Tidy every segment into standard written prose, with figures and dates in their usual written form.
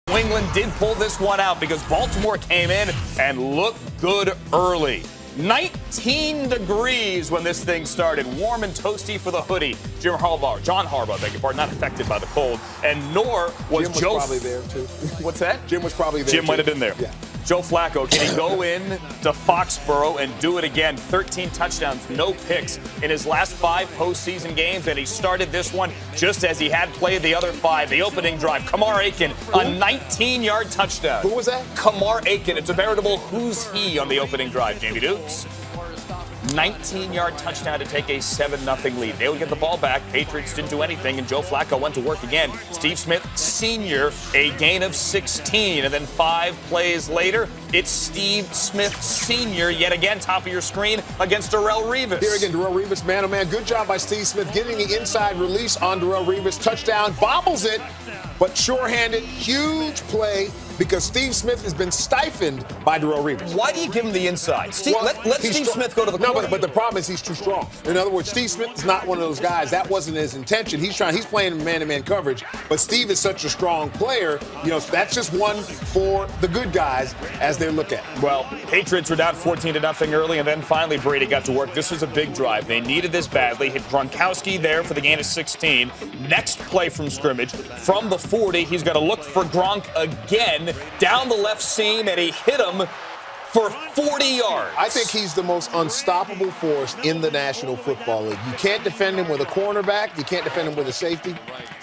New England did pull this one out because Baltimore came in and looked good early. 19 degrees when this thing started. Warm and toasty for the hoodie. John Harbaugh, beg your pardon, not affected by the cold. And nor was Jim was Joe. Probably there, too. What's that? Jim was probably there, Jim might have been there. Yeah. Joe Flacco, can he go in to Foxborough and do it again? 13 touchdowns, no picks in his last 5 postseason games, and he started this one just as he had played the other 5. The opening drive, Kamar Aiken, a 19-yard touchdown. Who was that? Kamar Aiken. It's a veritable who's he on the opening drive, Jamie Dukes. 19-yard touchdown to take a 7-0 lead. They would get the ball back. Patriots didn't do anything, and Joe Flacco went to work again. Steve Smith, senior, a gain of 16. And then 5 plays later, it's Steve Smith, senior, yet again, top of your screen, against Darrelle Revis. Here again, Darrelle Revis, man-oh-man. Good job by Steve Smith getting the inside release on Darrelle Revis. Touchdown, bobbles it, but sure-handed, huge play, because Steve Smith has been stifled by Darrelle Revis. Why do you give him the inside? Let Steve Smith go to the corner. No, but the problem is he's too strong. In other words, Steve Smith is not one of those guys. That wasn't his intention. He's playing man-to-man coverage, but Steve is such a strong player. You know, that's just one for the good guys as they look at it. Well, Patriots were down 14-0 early, and then finally Brady got to work. This was a big drive. They needed this badly. Hit Gronkowski there for the gain of 16. Next play from scrimmage, from the 40, he's got to look for Gronk again down the left seam, and he hit him for 40 yards. I think he's the most unstoppable force in the National Football League. You can't defend him with a cornerback. You can't defend him with a safety.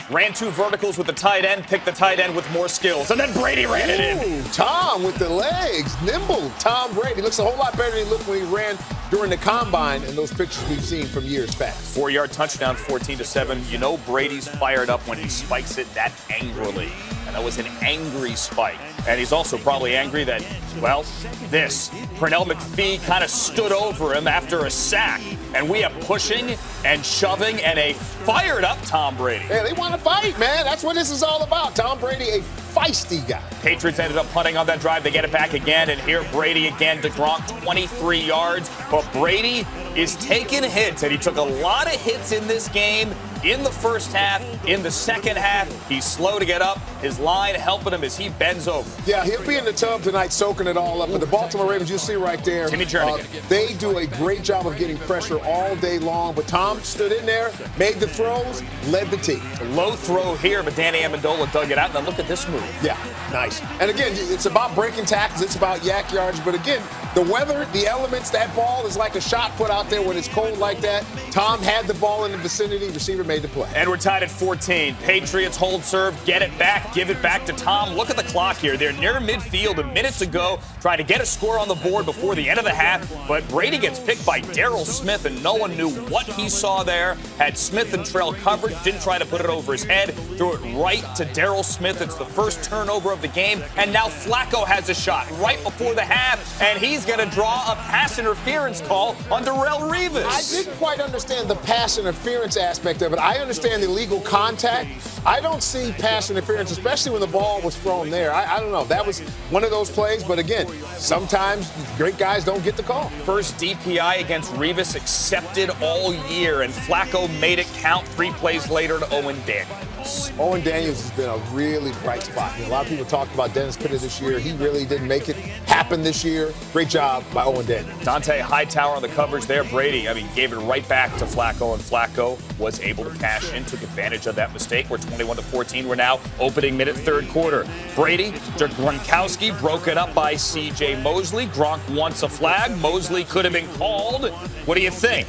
Ran 2 verticals with the tight end, picked the tight end with more skills, and then Brady ran it in. Tom with the legs, nimble. Tom Brady looks a whole lot better than he looked when he ran during the combine and those pictures we've seen from years past. 4-yard touchdown, 14-7. You know Brady's fired up when he spikes it that angrily. And that was an angry spike. And he's also probably angry that, well, Pernell McPhee kind of stood over him after a sack. And we have pushing and shoving and a fired-up Tom Brady. Yeah, they want to fight, man. That's what this is all about. Tom Brady, a feisty guy. Patriots ended up punting on that drive. They get it back again, and here Brady again to Gronk, 23 yards. But Brady is taking hits, and he took a lot of hits in this game. In the first half, in the second half, he's slow to get up. His line helping him as he bends over. Yeah, he'll be in the tub tonight soaking it all up. But the Baltimore Ravens, you'll see right there, Timmy Jernigan. They do a great job of getting pressure all day long. But Tom stood in there, made the throws, led the team. A low throw here, but Danny Amendola dug it out. Now look at this move. Yeah, nice. And again, it's about breaking tackles. It's about yak yards. But again, the weather, the elements, that ball is like a shot put out there when it's cold like that. Tom had the ball in the vicinity. Receiver made the play. And we're tied at 14. Patriots hold serve, get it back, give it back to Tom. Look at the clock here. They're near midfield, a minute to go, trying to get a score on the board before the end of the half. But Brady gets picked by Darrell Smith, and no one knew what he saw there. Had Smith and Trell covered, didn't try to put it over his head, threw it right to Darrell Smith. It's the first turnover of the game, and now Flacco has a shot right before the half, and he's going to draw a pass interference call on Darrelle Revis. I didn't quite understand the pass interference aspect of it. I understand the illegal contact. I don't see pass interference, especially when the ball was thrown there. I don't know. That was one of those plays, but again, sometimes great guys don't get the call. First DPI against Revis accepted all year, and Flacco made it count 3 plays later to Owen Daniels. Owen Daniels has been a really bright spot. You know, a lot of people talked about Dennis Pitta this year. He really didn't make it happen this year. Great job by Owen Daniels. Dante Hightower on the coverage there. Brady, gave it right back to Flacco, and Flacco was able to cash in, took advantage of that mistake. We're 21-14. We're now opening minute, third quarter. Brady to Gronkowski, broken up by C.J. Mosley. Gronk wants a flag. Mosley could have been called. What do you think?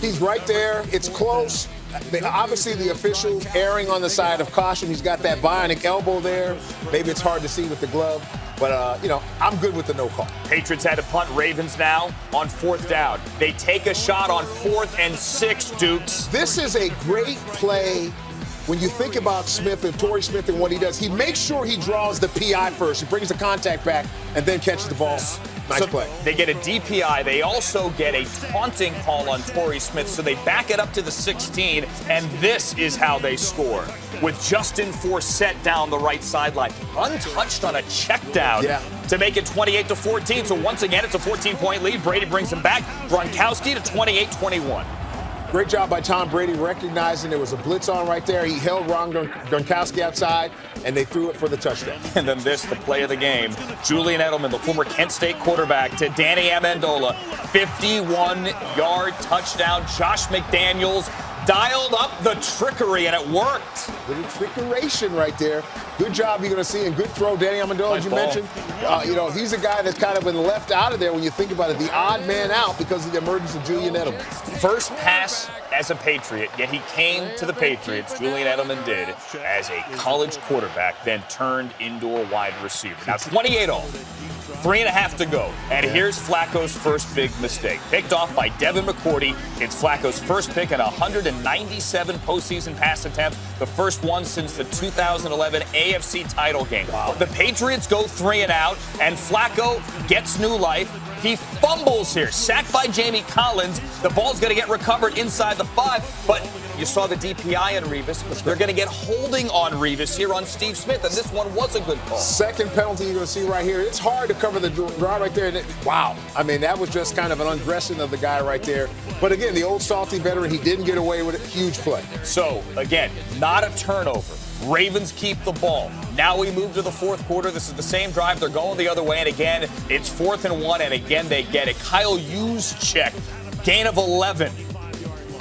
He's right there. It's close. Obviously, the officials erring on the side of caution. He's got that bionic elbow there. Maybe it's hard to see with the glove. But, I'm good with the no call. Patriots had to punt. Ravens now on 4th down. They take a shot on 4th and 6, Dukes. This is a great play. When you think about Smith and Torrey Smith and what he does, he makes sure he draws the PI first. He brings the contact back and then catches the ball. Nice play. They get a DPI. They also get a taunting call on Torrey Smith, so they back it up to the 16, and this is how they score. With Justin Forsett down the right sideline, untouched on a check down to make it 28-14. So once again, it's a 14-point lead. Brady brings him back. Gronkowski to 28-21. Great job by Tom Brady recognizing there was a blitz on right there. He held Ron Gronkowski outside, and they threw it for the touchdown. And then this, the play of the game. Julian Edelman, the former Kent State quarterback, to Danny Amendola. 51-yard touchdown. Josh McDaniels dialed up the trickery, and it worked. Little trickeration right there. Good job you're going to see, and good throw, Danny Amendola, as you mentioned. He's a guy that's kind of been left out of there when you think about it, the odd man out because of the emergence of Julian Edelman. First pass as a Patriot, yet he came to the Patriots, Julian Edelman did, as a college quarterback, then turned into a wide receiver. Now 28-0. 3.5 to go. And here's Flacco's first big mistake. Picked off by Devin McCourty. It's Flacco's first pick in 197 postseason pass attempts, the first one since the 2011 AFC title game. Wow. The Patriots go 3 and out, and Flacco gets new life. He fumbles here, sacked by Jamie Collins. The ball's going to get recovered inside the 5, but you saw the DPI on Revis. They're going to get holding on Revis here on Steve Smith, and this one was a good call. Second penalty you're going to see right here. It's hard to cover the draw right there. Wow. I mean, that was just kind of an undressing of the guy right there. But again, the old salty veteran, he didn't get away with it. Huge play. So, again, not a turnover. Ravens keep the ball. Now we move to the fourth quarter. This is the same drive. They're going the other way. And again, it's 4th and 1. And again, they get it. Kyle Juszczyk, gain of 11.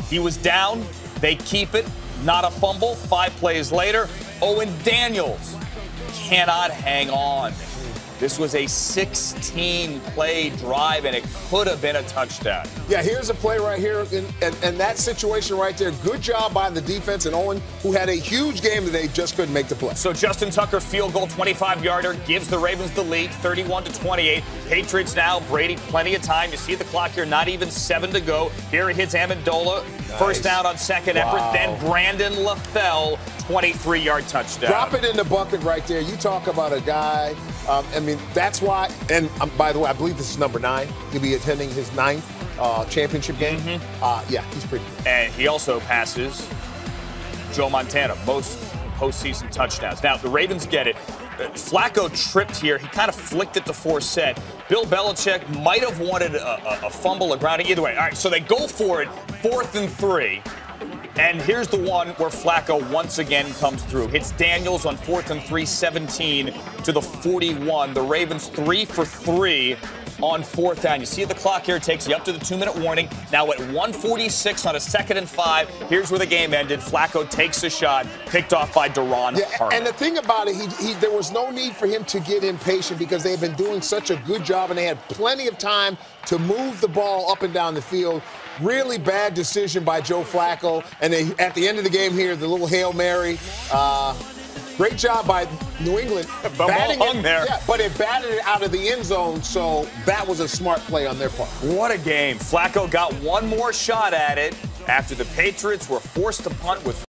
He was down. They keep it. Not a fumble. 5 plays later, Owen Daniels cannot hang on. This was a 16-play drive, and it could have been a touchdown. Yeah, here's a play right here, and that situation right there. Good job by the defense, and Owen, who had a huge game today, just couldn't make the play. So Justin Tucker, field goal, 25-yarder, gives the Ravens the lead, 31-28. Patriots now, Brady, plenty of time. You see the clock here, not even 7 to go. Here it hits Amendola, nice. First down on second effort. Then Brandon LaFell, 23-yard touchdown. Drop it in the bucket right there. You talk about a guy. That's why. And by the way, I believe this is number 9. He'll be attending his 9th championship game. Yeah, he's pretty good. And he also passes Joe Montana, most postseason touchdowns. Now, the Ravens get it. Flacco tripped here. He kind of flicked it to Forsett. Bill Belichick might have wanted a fumble, a grounding. Either way. All right, so they go for it, 4th and 3. And here's the one where Flacco once again comes through. Hits Daniels on 4th and 3, 17 to the 41. The Ravens 3 for 3 on 4th down. You see the clock here. It takes you up to the 2-minute warning. Now at 1:46 on a 2nd and 5. Here's where the game ended. Flacco takes a shot, picked off by Duron Harmon. And the thing about it, there was no need for him to get impatient because they had been doing such a good job, and they had plenty of time to move the ball up and down the field. Really bad decision by Joe Flacco. And at the end of the game here, the little Hail Mary. Great job by New England. The ball hung there. Yeah, but it batted it out of the end zone, so that was a smart play on their part. What a game. Flacco got one more shot at it after the Patriots were forced to punt with